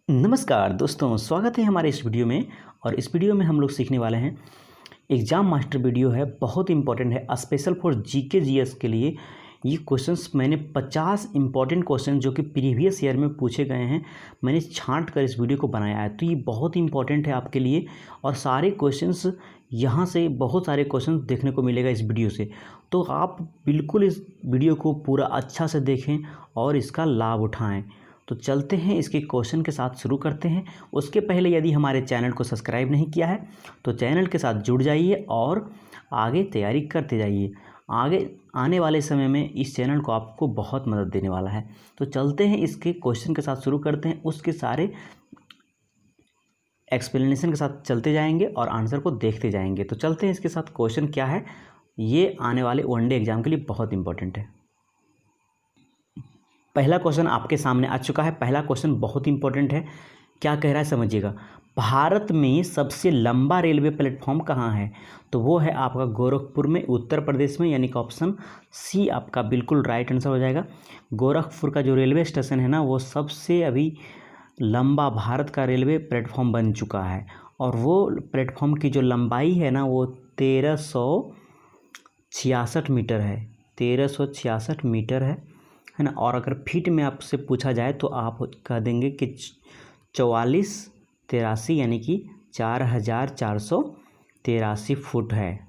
नमस्कार दोस्तों, स्वागत है हमारे इस वीडियो में। और इस वीडियो में हम लोग सीखने वाले हैं एग्जाम मास्टर वीडियो है, बहुत इंपॉर्टेंट है, स्पेशल फॉर जीके जीएस के लिए। ये क्वेश्चंस मैंने 50 इंपॉर्टेंट क्वेश्चन जो कि प्रीवियस ईयर में पूछे गए हैं, मैंने छांट कर इस वीडियो को बनाया है। तो ये बहुत इंपॉर्टेंट है आपके लिए और सारे क्वेश्चंस यहाँ से बहुत सारे क्वेश्चंस देखने को मिलेगा इस वीडियो से। तो आप बिल्कुल इस वीडियो को पूरा अच्छा से देखें और इसका लाभ उठाएँ। तो चलते हैं इसके क्वेश्चन के साथ शुरू करते हैं। उसके पहले यदि हमारे चैनल को सब्सक्राइब नहीं किया है तो चैनल के साथ जुड़ जाइए और आगे तैयारी करते जाइए। आगे आने वाले समय में इस चैनल को आपको बहुत मदद देने वाला है। तो चलते हैं इसके क्वेश्चन के साथ शुरू करते हैं, उसके सारे एक्सप्लेनेशन के साथ चलते जाएंगे और आंसर को देखते जाएंगे। तो चलते हैं इसके साथ क्वेश्चन क्या है, ये आने वाले वनडे एग्जाम के लिए बहुत इंपॉर्टेंट है। पहला क्वेश्चन आपके सामने आ चुका है। पहला क्वेश्चन बहुत इंपॉर्टेंट है, क्या कह रहा है समझिएगा। भारत में सबसे लंबा रेलवे प्लेटफॉर्म कहाँ है? तो वो है आपका गोरखपुर में, उत्तर प्रदेश में, यानी कि ऑप्शन सी आपका बिल्कुल राइट आंसर हो जाएगा। गोरखपुर का जो रेलवे स्टेशन है ना, वो सबसे अभी लंबा भारत का रेलवे प्लेटफॉर्म बन चुका है और वो प्लेटफॉर्म की जो लंबाई है ना, वो 1366 मीटर है। 1366 मीटर है ना। और अगर फीट में आपसे पूछा जाए तो आप कह देंगे कि 4483 यानी कि 4483 फुट है,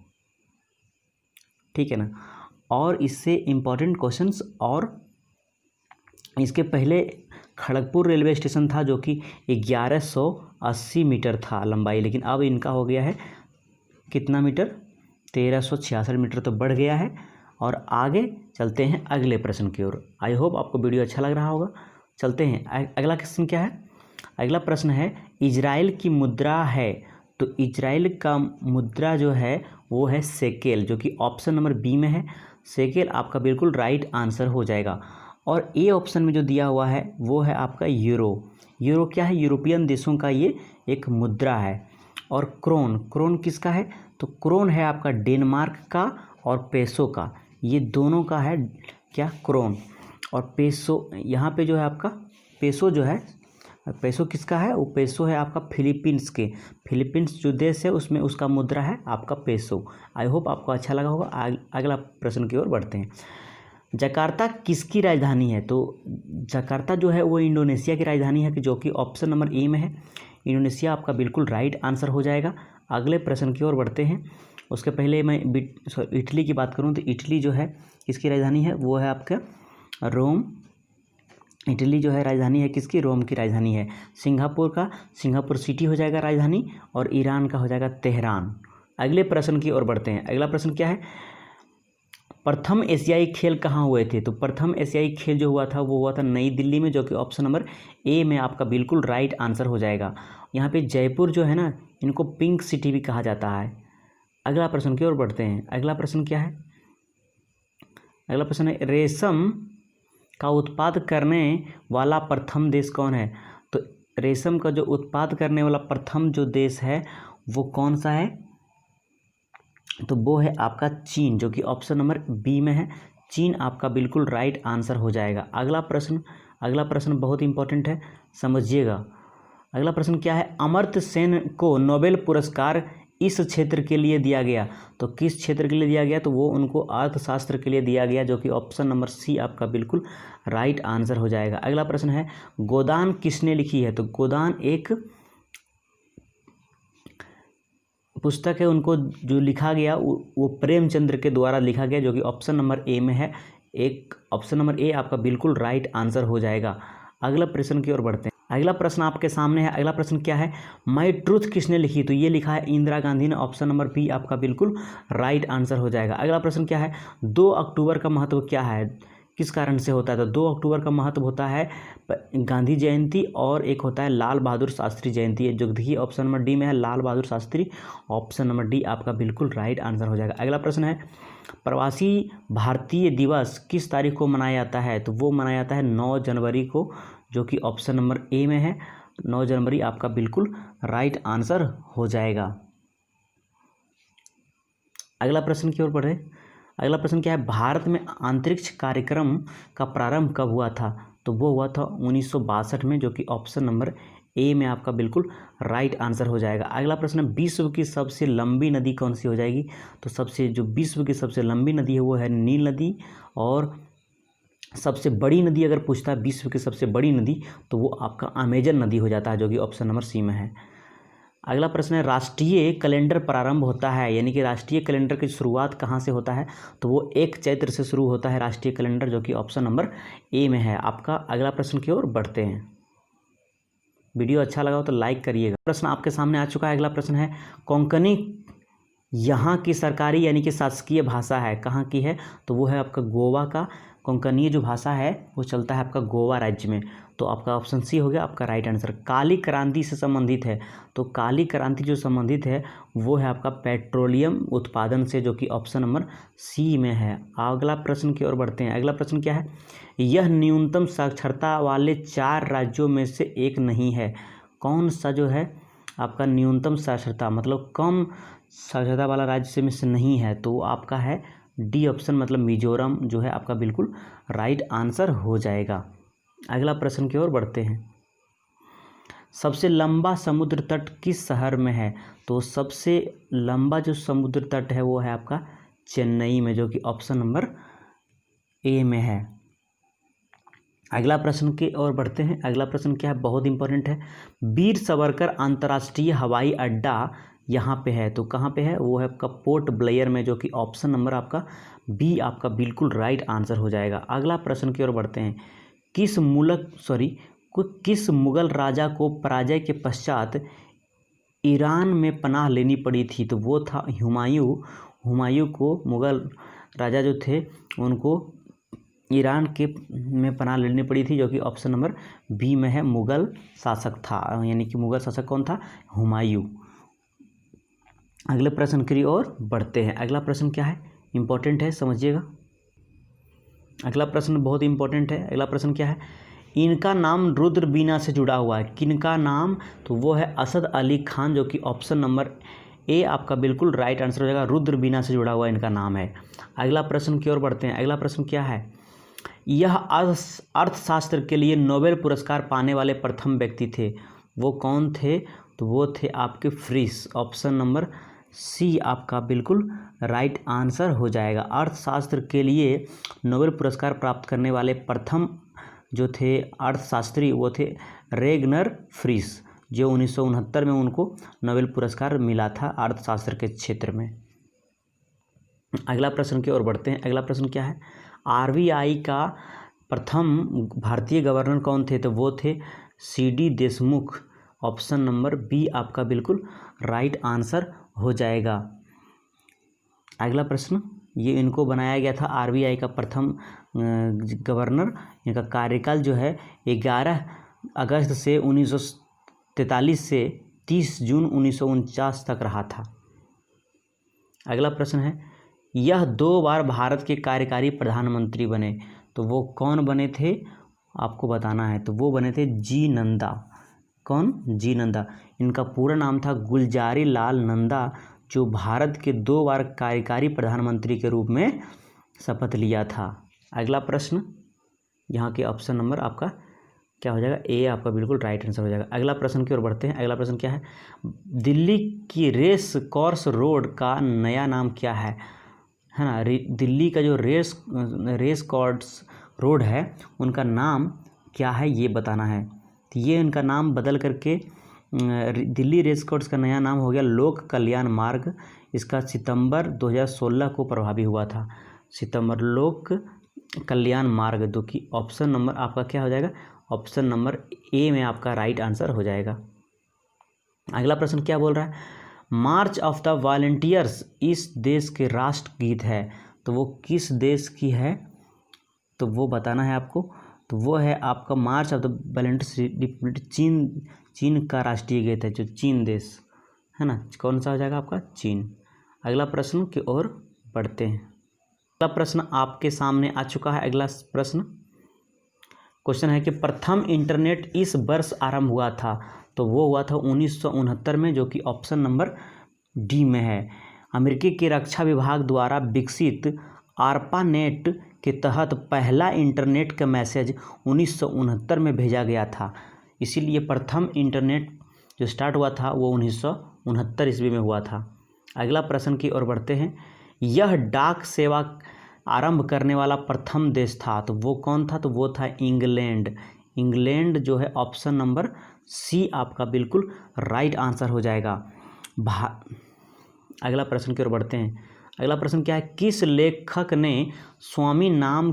ठीक है ना। और इससे इम्पॉर्टेंट क्वेश्चंस, और इसके पहले खड़गपुर रेलवे स्टेशन था जो कि 1180 मीटर था लंबाई, लेकिन अब इनका हो गया है कितना मीटर? 1366 मीटर, तो बढ़ गया है। और आगे चलते हैं अगले प्रश्न की ओर। आई होप आपको वीडियो अच्छा लग रहा होगा। चलते हैं अगला क्वेश्चन क्या है। अगला प्रश्न है, इजराइल की मुद्रा है। तो इजराइल का मुद्रा जो है वो है शेकेल, जो कि ऑप्शन नंबर बी में है। शेकेल आपका बिल्कुल राइट आंसर हो जाएगा। और ए ऑप्शन में जो दिया हुआ है वो है आपका यूरो। यूरो क्या है? यूरोपियन देशों का ये एक मुद्रा है। और क्रोन, क्रोन किसका है? तो क्रोन है आपका डेनमार्क का और पेसो का, ये दोनों का है क्या? क्रोन। और पेसो यहाँ पे जो है आपका पेसो जो है, पेसो किसका है? वो पेसो है आपका फिलीपींस के, फिलीपींस जो देश है उसमें उसका मुद्रा है आपका पेसो। आई होप आपको अच्छा लगा होगा। अगला प्रश्न की ओर बढ़ते हैं। जकार्ता किसकी राजधानी है? तो जकार्ता जो है वो इंडोनेशिया की राजधानी है, जो कि ऑप्शन नंबर ए में है। इंडोनेशिया आपका बिल्कुल राइट आंसर हो जाएगा। अगले प्रश्न की ओर बढ़ते हैं। उसके पहले मैं इटली की बात करूं तो इटली जो है किसकी राजधानी है? वो है आपका रोम। इटली जो है राजधानी है किसकी? रोम की राजधानी है। सिंगापुर का, सिंगापुर सिटी हो जाएगा राजधानी, और ईरान का हो जाएगा तेहरान। अगले प्रश्न की ओर बढ़ते हैं। अगला प्रश्न क्या है, प्रथम एशियाई खेल कहाँ हुए थे? तो प्रथम एशियाई खेल जो हुआ था वो हुआ था नई दिल्ली में, जो कि ऑप्शन नंबर ए में आपका बिल्कुल राइट आंसर हो जाएगा। यहाँ पे जयपुर जो है ना, इनको पिंक सिटी भी कहा जाता है। अगला प्रश्न की ओर बढ़ते हैं। अगला प्रश्न क्या है? अगला प्रश्न है, रेशम का उत्पाद करने वाला प्रथम देश कौन है? तो रेशम का जो उत्पाद करने वाला प्रथम जो देश है वो कौन सा है? तो वो है आपका चीन, जो कि ऑप्शन नंबर बी में है। चीन आपका बिल्कुल राइट आंसर हो जाएगा। अगला प्रश्न बहुत इंपॉर्टेंट है, समझिएगा। अगला प्रश्न क्या है, अमर्त्य सेन को नोबेल पुरस्कार इस क्षेत्र के लिए दिया गया। तो किस क्षेत्र के लिए दिया गया? तो वो उनको अर्थशास्त्र के लिए दिया गया, जो कि ऑप्शन नंबर सी आपका बिल्कुल राइट आंसर हो जाएगा। अगला प्रश्न है, गोदान किसने लिखी है? तो गोदान एक पुस्तक है, उनको जो लिखा गया वो प्रेमचंद्र के द्वारा लिखा गया, जो कि ऑप्शन नंबर ए में है। एक ऑप्शन नंबर ए आपका बिल्कुल राइट आंसर हो जाएगा। अगला प्रश्न की ओर बढ़ते हैं। अगला प्रश्न आपके सामने है। अगला प्रश्न क्या है, माई ट्रूथ किसने लिखी? तो ये लिखा है इंदिरा गांधी ने। ऑप्शन नंबर बी आपका बिल्कुल राइट आंसर हो जाएगा। अगला प्रश्न क्या है, 2 अक्टूबर का महत्व क्या है, किस कारण से होता है? तो 2 अक्टूबर का महत्व होता है गांधी जयंती और एक होता है लाल बहादुर शास्त्री जयंती, जो कि ऑप्शन नंबर डी में है, Lal Bahadur Shastri. Option number D आपका बिल्कुल राइट आंसर हो जाएगा। अगला प्रश्न है, प्रवासी भारतीय दिवस किस तारीख को मनाया जाता है? तो वो मनाया जाता है 9 जनवरी को, जो कि ऑप्शन नंबर ए में है। 9 जनवरी आपका बिल्कुल राइट आंसर हो जाएगा। अगला प्रश्न की ओर बढ़े। अगला प्रश्न क्या है, भारत में अंतरिक्ष कार्यक्रम का प्रारंभ कब हुआ था? तो वो हुआ था 1962 में, जो कि ऑप्शन नंबर ए में आपका बिल्कुल राइट आंसर हो जाएगा। अगला प्रश्न है विश्व की सबसे लंबी नदी कौन सी हो जाएगी? तो जो विश्व की सबसे लंबी नदी है वो है नील नदी। और सबसे बड़ी नदी अगर पूछता है विश्व की सबसे बड़ी नदी तो वो आपका अमेजन नदी हो जाता है, जो कि ऑप्शन नंबर सी में है। अगला प्रश्न है राष्ट्रीय कैलेंडर प्रारंभ होता है, यानी कि राष्ट्रीय कैलेंडर की शुरुआत कहाँ से होता है? तो वो 1 चैत्र से शुरू होता है राष्ट्रीय कैलेंडर, जो कि ऑप्शन नंबर ए में है आपका। अगला प्रश्न की ओर बढ़ते हैं। वीडियो अच्छा लगा हो तो लाइक करिएगा। प्रश्न आपके सामने आ चुका है। अगला प्रश्न है कोंकणी यहाँ की सरकारी यानी कि शासकीय भाषा है, कहाँ की है? तो वो है आपका गोवा का। कोंकणी जो भाषा है वो चलता है आपका गोवा राज्य में, तो आपका ऑप्शन सी हो गया आपका राइट आंसर। काली क्रांति से संबंधित है, तो काली क्रांति जो संबंधित है वो है आपका पेट्रोलियम उत्पादन से, जो कि ऑप्शन नंबर सी में है। अगला प्रश्न की ओर बढ़ते हैं। अगला प्रश्न क्या है? यह न्यूनतम साक्षरता वाले 4 राज्यों में से एक नहीं है। कौन सा जो है आपका न्यूनतम साक्षरता मतलब कम साक्षरता वाला राज्य में से नहीं है? तो आपका है डी ऑप्शन, मतलब मिजोरम जो है आपका बिल्कुल राइट आंसर हो जाएगा। अगला प्रश्न की ओर बढ़ते हैं। सबसे लंबा समुद्र तट किस शहर में है? तो सबसे लंबा जो समुद्र तट है वो है आपका चेन्नई में, जो कि ऑप्शन नंबर ए में है। अगला प्रश्न की ओर बढ़ते हैं। अगला प्रश्न क्या है? बहुत इंपॉर्टेंट है। वीर सावरकर अंतर्राष्ट्रीय हवाई अड्डा यहाँ पे है, तो कहाँ पे है? वो है आपका पोर्ट ब्लेयर में, जो कि ऑप्शन नंबर आपका बी आपका बिल्कुल राइट आंसर हो जाएगा। अगला प्रश्न की ओर बढ़ते हैं। किस मुगल राजा को पराजय के पश्चात ईरान में पनाह लेनी पड़ी थी? तो वो था हुमायूं। हुमायूं को मुगल राजा जो थे उनको ईरान में पनाह लेनी पड़ी थी, जो कि ऑप्शन नंबर बी में है। मुगल शासक था, यानी कि मुगल शासक कौन था? हुमायूं। अगले प्रश्न की ओर बढ़ते हैं। अगला प्रश्न क्या है? इंपॉर्टेंट है, समझिएगा। अगला प्रश्न बहुत इंपॉर्टेंट है। अगला प्रश्न क्या है? इनका नाम रुद्र बीना से जुड़ा हुआ है, किनका नाम? तो वो है असद अली खान, जो कि ऑप्शन नंबर ए आपका बिल्कुल राइट आंसर हो जाएगा। रुद्र बीना से जुड़ा हुआ इनका नाम है। अगला प्रश्न की ओर बढ़ते हैं। अगला प्रश्न क्या है? यह अर्थशास्त्र के लिए नोबेल पुरस्कार पाने वाले प्रथम व्यक्ति थे, वो कौन थे? तो वो थे आपके फ्रीस। ऑप्शन नंबर सी आपका बिल्कुल राइट आंसर हो जाएगा। अर्थशास्त्र के लिए नोबेल पुरस्कार प्राप्त करने वाले प्रथम जो थे अर्थशास्त्री वो थे रेगनर फ्रीस, जो 1969 में उनको नोबेल पुरस्कार मिला था अर्थशास्त्र के क्षेत्र में। अगला प्रश्न की ओर बढ़ते हैं। अगला प्रश्न क्या है? आरबीआई का प्रथम भारतीय गवर्नर कौन थे? तो वो थे CD Deshmukh. Option number B आपका बिल्कुल राइट आंसर हो जाएगा। अगला प्रश्न, ये इनको बनाया गया था आरबीआई का प्रथम गवर्नर। इनका कार्यकाल जो है 11 अगस्त से 1943 से 30 जून 1949 तक रहा था। अगला प्रश्न है, यह 2 बार भारत के कार्यकारी प्रधानमंत्री बने, तो वो कौन बने थे? आपको बताना है। तो वो बने थे जी नंदा। कौन? जी नंदा। इनका पूरा नाम था गुलजारी लाल नंदा, जो भारत के 2 बार कार्यकारी प्रधानमंत्री के रूप में शपथ लिया था। अगला प्रश्न, यहाँ के ऑप्शन नंबर आपका क्या हो जाएगा? ए आपका बिल्कुल राइट आंसर हो जाएगा। अगला प्रश्न की ओर बढ़ते हैं। अगला प्रश्न क्या है? दिल्ली की रेस कोर्स रोड का नया नाम क्या है ना? दिल्ली का जो रेस कोर्स रोड है उनका नाम क्या है ये बताना है। तो ये इनका नाम बदल करके दिल्ली रेस कोर्स का नया नाम हो गया लोक कल्याण मार्ग। इसका सितंबर 2016 को प्रभावी हुआ था। सितंबर लोक कल्याण मार्ग, जो कि ऑप्शन नंबर आपका क्या हो जाएगा? ऑप्शन नंबर ए में आपका राइट आंसर हो जाएगा। अगला प्रश्न क्या बोल रहा है? मार्च ऑफ द वॉलंटियर्स इस देश के राष्ट्रगीत है, तो वो किस देश की है? तो वो बताना है आपको। तो वो है आपका मार्च ऑफ द वॉलंटियर्स चीन का राष्ट्रीय गीत है, जो चीन देश है ना। कौन सा हो जाएगा आपका? चीन। अगला प्रश्न की ओर बढ़ते हैं। अगला प्रश्न आपके सामने आ चुका है। अगला प्रश्न क्वेश्चन है कि प्रथम इंटरनेट इस वर्ष आरंभ हुआ था, तो वो हुआ था 1969 में, जो कि ऑप्शन नंबर डी में है। अमेरिकी के रक्षा विभाग द्वारा विकसित आर्पानेट के तहत पहला इंटरनेट का मैसेज 1969 में भेजा गया था। इसीलिए प्रथम इंटरनेट जो स्टार्ट हुआ था वो 1969 ईस्वी में हुआ था। अगला प्रश्न की ओर बढ़ते हैं। यह डाक सेवा आरंभ करने वाला प्रथम देश था, तो वो कौन था? तो वो था इंग्लैंड। इंग्लैंड जो है ऑप्शन नंबर सी आपका बिल्कुल राइट आंसर हो जाएगा। अगला प्रश्न की ओर बढ़ते हैं। अगला प्रश्न क्या है? किस लेखक ने स्वामी नाम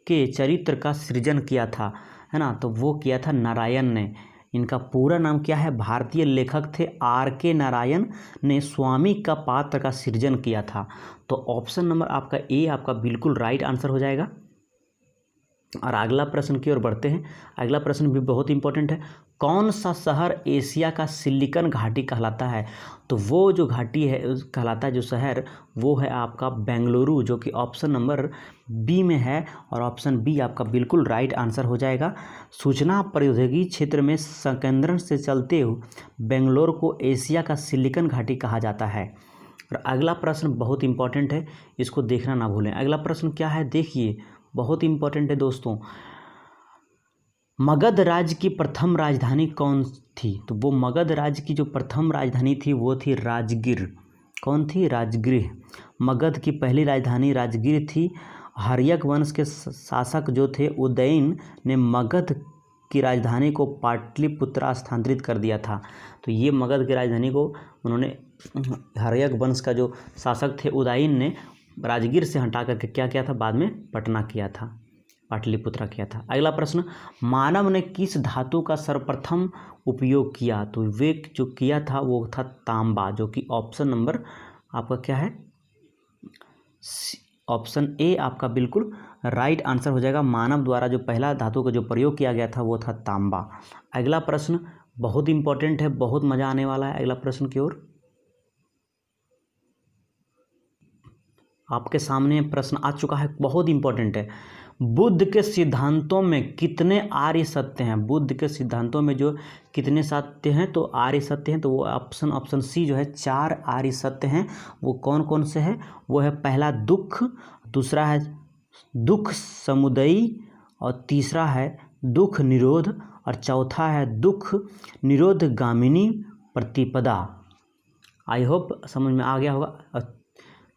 के चरित्र का सृजन किया था, है ना? तो वो किया था नारायण ने। इनका पूरा नाम क्या है? भारतीय लेखक थे R.K. नारायण ने स्वामी का पात्र का सृजन किया था। तो ऑप्शन नंबर आपका ए आपका बिल्कुल राइट आंसर हो जाएगा। और अगला प्रश्न की ओर बढ़ते हैं। अगला प्रश्न भी बहुत इंपॉर्टेंट है। कौन सा शहर एशिया का सिलिकॉन घाटी कहलाता है? तो वो जो घाटी है कहलाता है, जो शहर, वो है आपका बेंगलुरु, जो कि ऑप्शन नंबर बी में है। और ऑप्शन बी आपका बिल्कुल राइट आंसर हो जाएगा। सूचना प्रौद्योगिकी क्षेत्र में संकेंद्रण से चलते हुए बेंगलोर को एशिया का सिलिकॉन घाटी कहा जाता है। और अगला प्रश्न बहुत इंपॉर्टेंट है, इसको देखना ना भूलें। अगला प्रश्न क्या है? देखिए, बहुत इंपॉर्टेंट है दोस्तों। मगध राज्य की प्रथम राजधानी कौन थी? तो वो मगध राज्य की जो प्रथम राजधानी थी वो थी राजगीर। कौन थी? राजगीर। मगध की पहली राजधानी राजगीर थी। हर्यक वंश के शासक जो थे उदयन ने मगध की राजधानी को पाटलिपुत्रा स्थानांतरित कर दिया था। तो ये मगध की राजधानी को उन्होंने, हर्यक वंश का जो शासक थे उदयन ने राजगीर से हटा करके क्या किया था? बाद में पटना किया था, पाटलिपुत्रा किया था। अगला प्रश्न, मानव ने किस धातु का सर्वप्रथम उपयोग किया? तो वे जो किया था वो था तांबा, जो कि ऑप्शन नंबर आपका क्या है? ऑप्शन ए आपका बिल्कुल राइट आंसर हो जाएगा। मानव द्वारा जो पहला धातु का जो प्रयोग किया गया था वो था तांबा। अगला प्रश्न बहुत इंपॉर्टेंट है, बहुत मजा आने वाला है। अगला प्रश्न की ओर आपके सामने प्रश्न आ चुका है, बहुत इंपॉर्टेंट है। बुद्ध के सिद्धांतों में कितने आर्य सत्य हैं? बुद्ध के सिद्धांतों में जो कितने सत्य हैं? तो आर्य सत्य हैं, तो वो ऑप्शन सी जो है 4 आर्य सत्य हैं। वो कौन कौन से हैं? वो है पहला दुख, दूसरा है दुख समुदयी, और तीसरा है दुख निरोध, और चौथा है दुख निरोध गामिनी प्रतिपदा। आई होप समझ में आ गया होगा।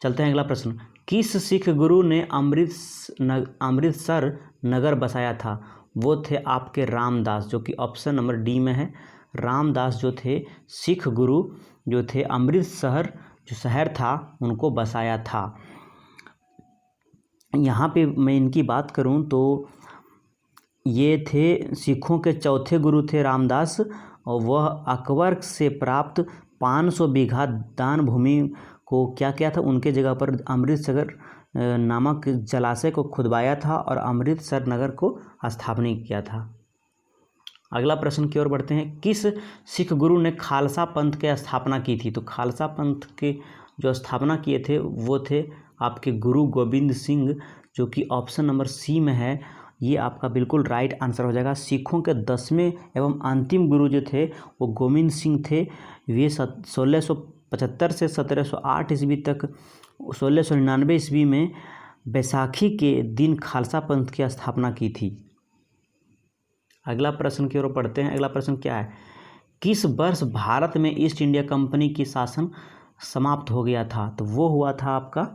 चलते हैं अगला प्रश्न। किस सिख गुरु ने अमृतसर नगर बसाया था? वो थे आपके रामदास, जो कि ऑप्शन नंबर डी में है। रामदास जो थे सिख गुरु जो थे, अमृतसर जो शहर था उनको बसाया था। यहाँ पे मैं इनकी बात करूँ तो ये थे सिखों के चौथे गुरु थे रामदास, और वह अकबर से प्राप्त 500 बीघा दान भूमि को क्या किया था? उनके जगह पर अमृतसर नामक जलाशय को खुदवाया था और अमृतसर नगर को स्थापित किया था। अगला प्रश्न की ओर बढ़ते हैं। किस सिख गुरु ने खालसा पंथ की स्थापना की थी? तो खालसा पंथ के जो स्थापना किए थे वो थे आपके गुरु गोविंद सिंह, जो कि ऑप्शन नंबर सी में है। ये आपका बिल्कुल राइट आंसर हो जाएगा। सिखों के 10वें एवं अंतिम गुरु जो थे वो गोविंद सिंह थे। वे 1675 से 1708 ईस्वी तक, 1699 ईस्वी में बैसाखी के दिन खालसा पंथ की स्थापना की थी। अगला प्रश्न की ओर पढ़ते हैं। अगला प्रश्न क्या है? किस वर्ष भारत में ईस्ट इंडिया कंपनी की शासन समाप्त हो गया था? तो वो हुआ था आपका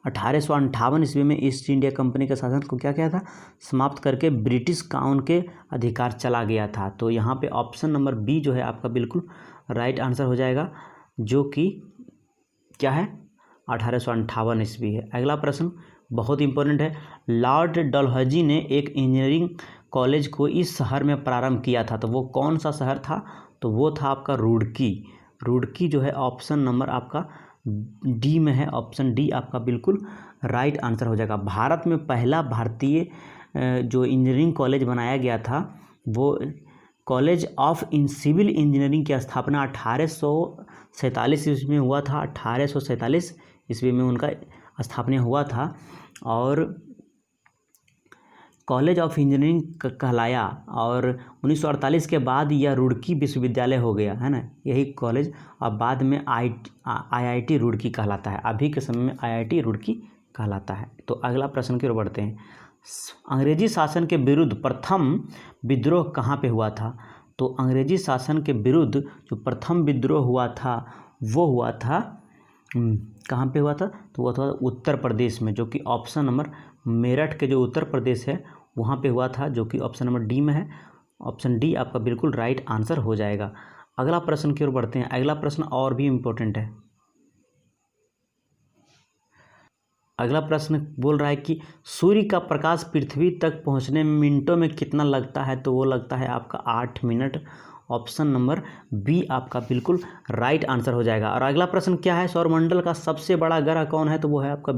1858 ईस्वी में ईस्ट इंडिया कंपनी के शासन को क्या किया था? समाप्त करके ब्रिटिश का उनके अधिकार चला गया था। तो यहाँ पे ऑप्शन नंबर बी जो है आपका बिल्कुल राइट आंसर हो जाएगा, जो कि क्या है? 1858 ईस्वी है। अगला प्रश्न बहुत इंपॉर्टेंट है। लॉर्ड डलहौजी ने एक इंजीनियरिंग कॉलेज को इस शहर में प्रारंभ किया था, तो वो कौन सा शहर था? तो वो था आपका रुड़की। रुड़की जो है ऑप्शन नंबर आपका डी में है। ऑप्शन डी आपका बिल्कुल राइट आंसर हो जाएगा। भारत में पहला भारतीय जो इंजीनियरिंग कॉलेज बनाया गया था वो कॉलेज ऑफ सिविल इंजीनियरिंग की स्थापना 1847 ईस्वी में हुआ था। 1847 ईस्वी में उनका स्थापना हुआ था और कॉलेज ऑफ इंजीनियरिंग कहलाया, और 1948 के बाद यह रुड़की विश्वविद्यालय हो गया, है ना, यही कॉलेज। अब बाद में IIT रुड़की कहलाता है। अभी के समय में IIT रुड़की कहलाता है। तो अगला प्रश्न की ओर बढ़ते हैं। अंग्रेजी शासन के विरुद्ध प्रथम विद्रोह कहाँ पे हुआ था? तो अंग्रेजी शासन के विरुद्ध जो प्रथम विद्रोह हुआ था वो हुआ था कहाँ पे हुआ था? तो वो था उत्तर प्रदेश में, जो कि ऑप्शन नंबर मेरठ के जो उत्तर प्रदेश है वहाँ पे हुआ था, जो कि ऑप्शन नंबर डी में है। ऑप्शन डी आपका बिल्कुल राइट आंसर हो जाएगा। अगला प्रश्न की ओर बढ़ते हैं। अगला प्रश्न और भी इम्पोर्टेंट है। अगला प्रश्न बोल रहा है कि सूर्य का प्रकाश पृथ्वी तक पहुंचने में मिनटों में कितना लगता है? तो वो लगता है आपका 8 मिनट। ऑप्शन नंबर बी आपका बिल्कुल राइट आंसर हो जाएगा। और अगला प्रश्न क्या है? सौरमंडल का सबसे बड़ा ग्रह कौन है? तो वो है आपका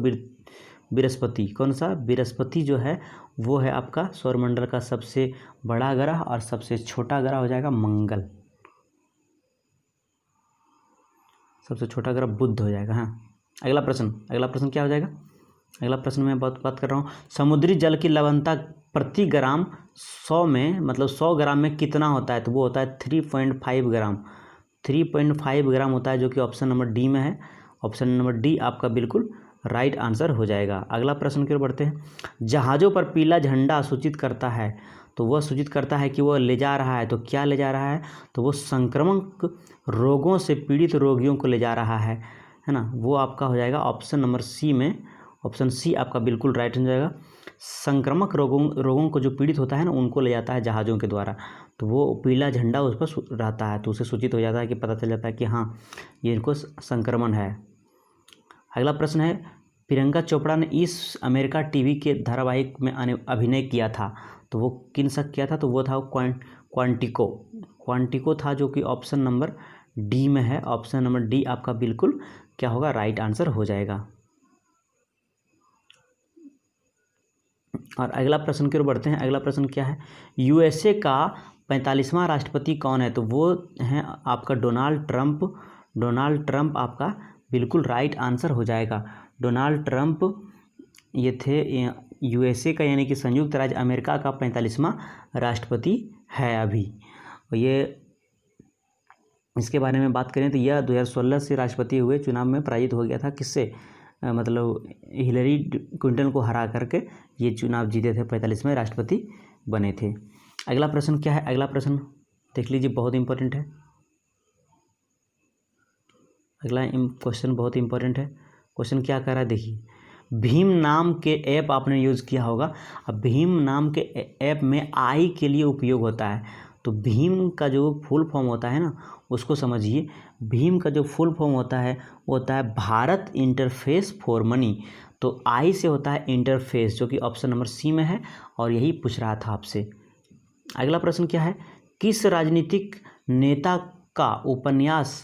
बृहस्पति। कौन सा? बृहस्पति जो है वो है आपका सौरमंडल का सबसे बड़ा ग्रह, और सबसे छोटा ग्रह हो जाएगा मंगल। सबसे छोटा ग्रह बुध हो जाएगा। हाँ, अगला प्रश्न क्या हो जाएगा? अगला प्रश्न मैं बात कर रहा हूँ, समुद्री जल की लवणता प्रति ग्राम 100 में, मतलब 100 ग्राम में कितना होता है? तो वो होता है 3.5 ग्राम। 3.5 ग्राम होता है, जो कि ऑप्शन नंबर डी में है। ऑप्शन नंबर डी आपका बिल्कुल राइट आंसर हो जाएगा। अगला प्रश्न की ओर बढ़ते हैं। जहाज़ों पर पीला झंडा सूचित करता है, तो वह सूचित करता है कि वह ले जा रहा है। तो क्या ले जा रहा है? तो वो संक्रामक रोगों से पीड़ित रोगियों को ले जा रहा है ना। वो आपका हो जाएगा ऑप्शन नंबर सी में। ऑप्शन सी आपका बिल्कुल राइट हो जाएगा। संक्रामक रोगों को जो पीड़ित होता है ना, उनको ले जाता है जहाज़ों के द्वारा। तो वो पीला झंडा उस पर रहता है, तो उसे सूचित हो जाता है कि पता चल जाता है कि हाँ ये इनको संक्रमण है। अगला प्रश्न है, प्रियंका चोपड़ा ने इस अमेरिका टीवी के धारावाहिक में अभिनय किया था, तो वो किन सा किया था? तो वो था क्वांटिको था, जो कि ऑप्शन नंबर डी में है। ऑप्शन नंबर डी आपका बिल्कुल क्या होगा? राइट आंसर हो जाएगा। और अगला प्रश्न की ओर बढ़ते हैं। अगला प्रश्न क्या है? यूएसए का 45वां राष्ट्रपति कौन है? तो वो हैं आपका डोनाल्ड ट्रंप। डोनाल्ड ट्रंप आपका बिल्कुल राइट आंसर हो जाएगा। डोनाल्ड ट्रंप ये थे यूएसए का, यानी कि संयुक्त राज्य अमेरिका का 45वां राष्ट्रपति है अभी। और ये इसके बारे में बात करें तो यह 2016 से राष्ट्रपति हुए, चुनाव में पराजित हो गया था। किससे? मतलब हिलरी क्लिंटन को हरा करके ये चुनाव जीते थे, 45वें राष्ट्रपति बने थे। अगला प्रश्न क्या है? अगला प्रश्न देख लीजिए, बहुत इंपॉर्टेंट है। अगला क्वेश्चन बहुत इंपॉर्टेंट है। क्वेश्चन क्या कह रहा है देखिए, भीम नाम के ऐप आपने यूज़ किया होगा। अब भीम नाम के ऐप में आई के लिए उपयोग होता है, तो भीम का जो फुल फॉर्म होता है ना, उसको समझिए। भीम का जो फुल फॉर्म होता है वो होता है भारत इंटरफेस फॉर मनी। तो आई से होता है इंटरफेस, जो कि ऑप्शन नंबर सी में है, और यही पूछ रहा था आपसे। अगला प्रश्न क्या है? किस राजनीतिक नेता का उपन्यास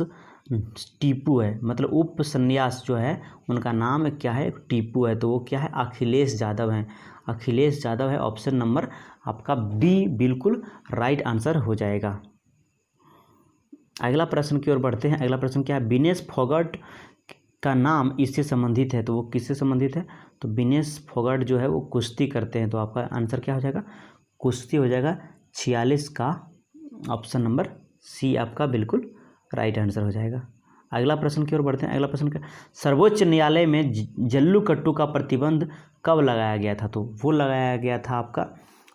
टीपू है? मतलब उपन्यास जो है उनका नाम क्या है? टीपू है। तो वो क्या है? अखिलेश यादव हैं। अखिलेश यादव है। ऑप्शन नंबर आपका बी बिल्कुल राइट आंसर हो जाएगा। अगला प्रश्न की ओर बढ़ते हैं। अगला प्रश्न क्या है? विनेश फोगाट का नाम इससे संबंधित है, तो वो किससे संबंधित है? तो विनेश फोगाट जो है वो कुश्ती करते हैं, तो आपका आंसर क्या हो जाएगा? कुश्ती हो जाएगा। 46 का ऑप्शन नंबर सी आपका बिल्कुल राइट आंसर हो जाएगा। अगला प्रश्न की ओर बढ़ते हैं। अगला प्रश्न क्या? सर्वोच्च न्यायालय में जल्लीकट्टू का प्रतिबंध कब लगाया गया था? तो वो लगाया गया था आपका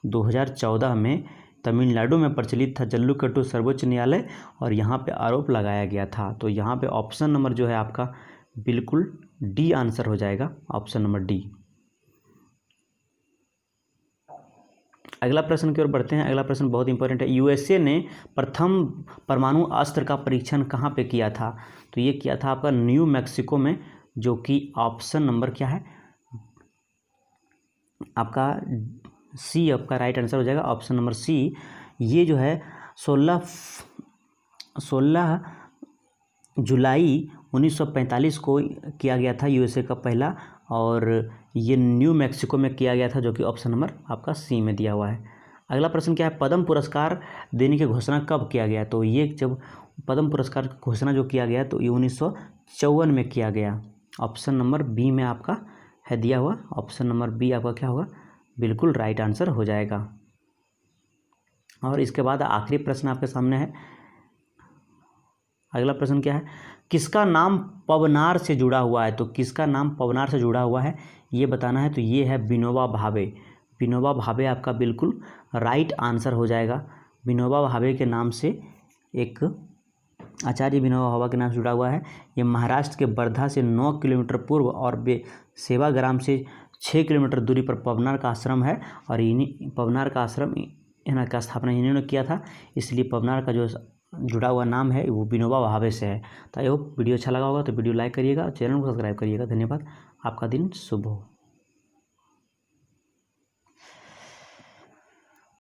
2014 में। तमिलनाडु में प्रचलित था जल्लीकट्टू सर्वोच्च न्यायालय, और यहाँ पे आरोप लगाया गया था। तो यहाँ पे ऑप्शन नंबर जो है आपका बिल्कुल डी आंसर हो जाएगा। Option number D. अगला प्रश्न की ओर बढ़ते हैं। अगला प्रश्न बहुत इंपॉर्टेंट है। यूएसए ने प्रथम परमाणु अस्त्र का परीक्षण कहाँ पे किया था? तो ये किया था आपका न्यू मैक्सिको में, जो कि ऑप्शन नंबर क्या है आपका सी आपका राइट आंसर हो जाएगा। Option number C. ये जो है 16 जुलाई 1945 को किया गया था यूएसए का पहला, और ये न्यू मैक्सिको में किया गया था, जो कि ऑप्शन नंबर आपका सी में दिया हुआ है। अगला प्रश्न क्या है? पद्म पुरस्कार देने की घोषणा कब किया गया? तो ये जब पद्म पुरस्कार की घोषणा जो किया गया तो ये 1954 में किया गया। ऑप्शन नंबर बी में आपका है दिया हुआ। ऑप्शन नंबर बी आपका क्या होगा? बिल्कुल राइट आंसर हो जाएगा। और इसके बाद आखिरी प्रश्न आपके सामने है। अगला प्रश्न क्या है? किसका नाम पवनार से जुड़ा हुआ है? तो किसका नाम पवनार से जुड़ा हुआ है ये बताना है। तो ये है विनोबा भावे। विनोबा भावे आपका बिल्कुल राइट आंसर हो जाएगा। विनोबा भावे के नाम से एक आचार्य विनोबा भावे के नाम से जुड़ा हुआ है। ये महाराष्ट्र के वर्धा से 9 किलोमीटर पूर्व और सेवाग्राम से 6 किलोमीटर दूरी पर पवनार का आश्रम है। और इन्हीं पवनार का आश्रम का स्थापना इन्होंने किया था, इसलिए पवनार का जो जुड़ा हुआ नाम है वो विनोबा भावे से है। तो आई होप वीडियो अच्छा लगा होगा तो वीडियो लाइक करिएगा, चैनल को सब्सक्राइब करिएगा। धन्यवाद। आपका दिन शुभ हो।